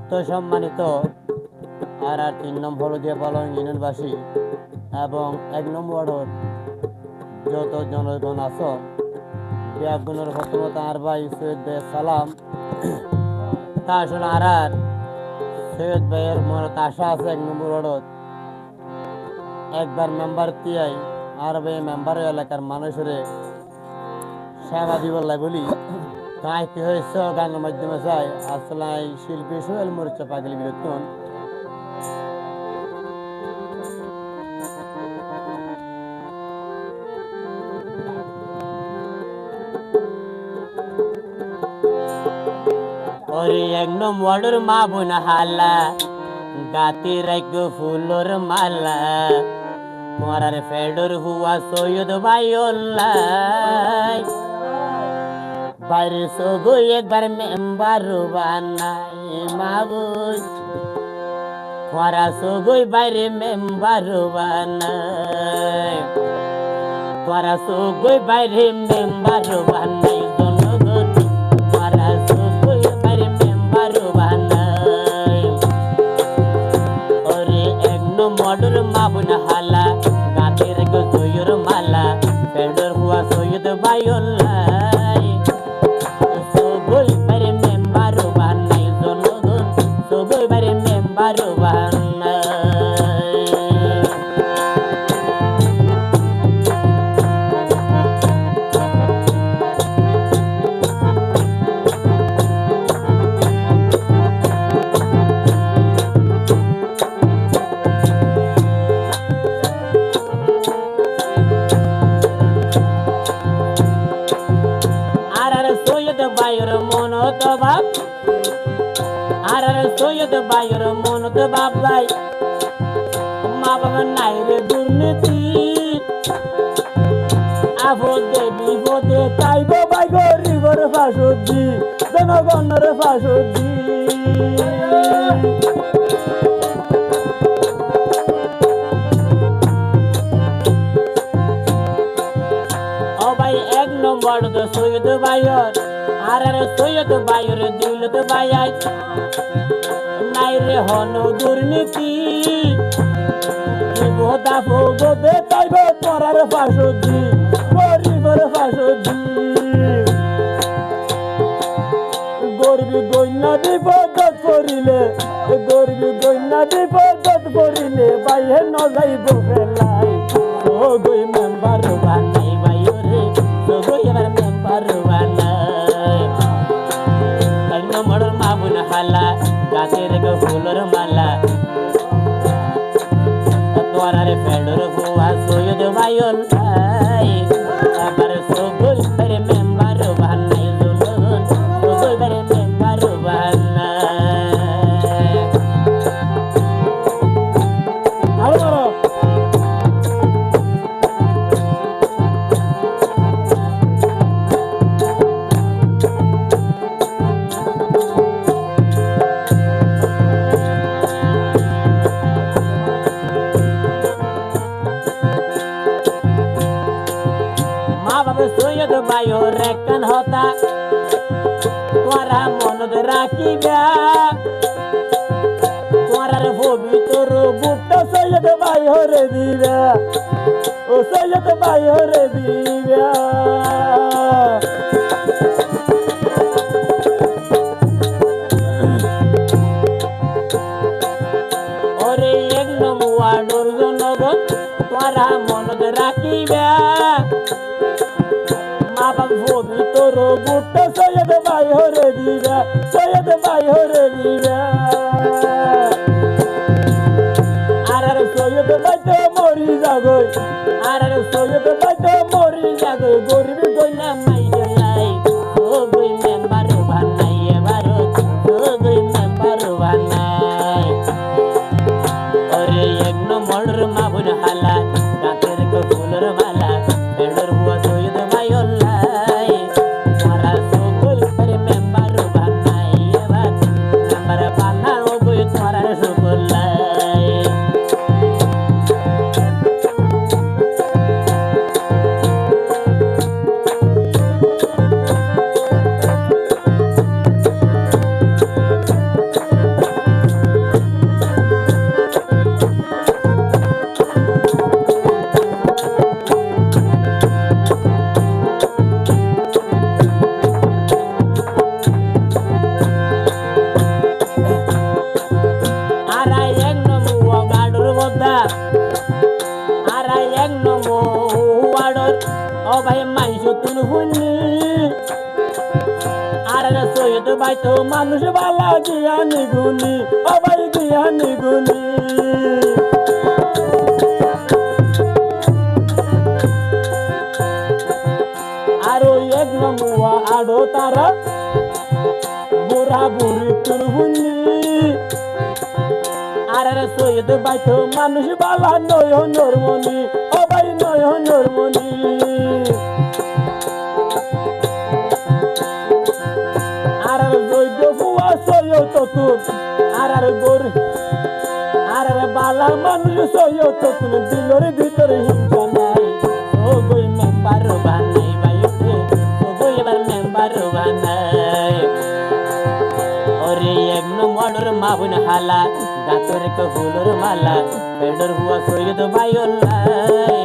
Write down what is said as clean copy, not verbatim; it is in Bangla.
তো সম্মানিত আর 3 নম্বর হলদিয়া পালং ইউনিয়নবাসী এবং 1 নম্বর ওয়ার্ডের যত জনগণ আছো ব্যাগুনের প্রথমত আর ভাই সৈয়দ ভাই সালাম তা আসলে আর সৈয়দ ভাইয়ের মনে আশা আছে 1 নম্বর ওয়ার্ডত একবার মেম্বার তিয়াই আর ভাই মেম্বার এলাকার মানুষের সেবা দিবার লাই বলি তাই কি হয়েছে গানের মাধ্যমে চাই আসলে শিল্পী সোহেল মোর্চা পাগলি বিরোধন ওরে 1 নম্বর মা বোন হালা গাতি রাখ ফুলর মালা মোরার ফেডর হুয়া সৈয়দ ভাইওল্লাই বাইরে সগো একবার মেম্বার বানাই মাবুই মোরা সগোই বাইরে মেম্বার বানাই মোরা সগোই বাইরে মেম্বার বানাই জনগণ মোরা সগোই বাইরে মেম্বার বানাই ওরে 1 নম্বর মাবুন হালা গাতের গো সৈয়দ মালা ফেডর হুয়া সৈয়দ ভাইওল্লাই সগোই বাইরে মেম্বার বানাই জনগণ সগোই বাইরে মেম্বার বানাই সৈয়দ ভাইয়ের মনত বাপ আর সৈয়দ ভাইয়ের মনত বাপ ভাই মা বাবা নাই রে দুর্নীতি আপদে বিপদে চাইব ভাই গরিবর ফাঁসুদ্দি জনগণের ফাঁসুদ্দি ও ভাই 1 নম্বর তো সৈয়দ ভাইয়ের আর সৈয়দ ভাইয়ের দিলত ভাইয়াই নাই রে হন দুর্নীতি বিপদা ভোগবে তাইব পরার ফাঁসুদ্দি গরিবের ফাঁসুদ্দি গরিবি গন্যা বিপদত পড়িলে গরিবি গন্যা বিপদত পড়িলে বাইরে ন যাইব ফেলাই ও গই মেম্বার বানাই ভাইরে সগই এবার মেম্বার বানাই 1 নম্বর মাবুন হালা গাছের গো ফুলর মালা তোরারে ফেডর হুয়া সৈয়দ ভাইওল্লাই আবার সগই বাইরে মেম্বার বানাই জনগণ সগই বাইরে মেম্বার বানাই আলো সৈয়দ ভাইয়ের একখান হতা তোরা মনত রাখিবা তোরার পবিত্র বুট সৈয়দ ভাইয়ের দিবা ও সৈয়দ ভাইয়ের দিবা ওরে 1 নম্বর ওয়ার্ডের জনগণ তোরা মনত রাখিবা মা বাপ পবিত্র বুট সৈয়দ ভাইয়ের দিবা সৈয়দ ভাইয়ের দিবা আর সৈয়দ ভাই তো মরি যাগই আর সৈয়দ ভাই তো মরি যাগই গরিব গইনা মাই গলাই ও গই মেম্বার বানাই এবার ও গই মেম্বার বানাই ওরে 1 নম্বর মাবুন হালা গাতের গো ফুলর মালা ফেডর হুয়া সৈয়দ ভাইওল্লাই তোরা সগই বাইরে মেম্বার বানাই এবার মেম্বার বানাও গই তোরা সগলাই ভাই তো মানুষ বালা জ্ঞানী গুণী ও ভাই জ্ঞানী গুণী আরো এক নমুয়া আড়ো তারা বুড়া বুড়ি তুলহুনি আর সৈয়দ ভাই তো মানুষ বালা নয়নর মনি ও ভাই নয়নর মনি আর বৈদ্য বুয়া সৈয়দ তুন আর গোর আর বালা মানুষ সৈয়দ তুন দিলর ভিতরে হিংসা নাই ও গই মেম্বার বানাই ভাই উঠে ও গই এবার মেম্বার বানাই ওরে এক নম্বর মাবুন হালা গাতরে কহুলর মালা বেডর হুয়া সৈয়দ ভাই ওল্লাই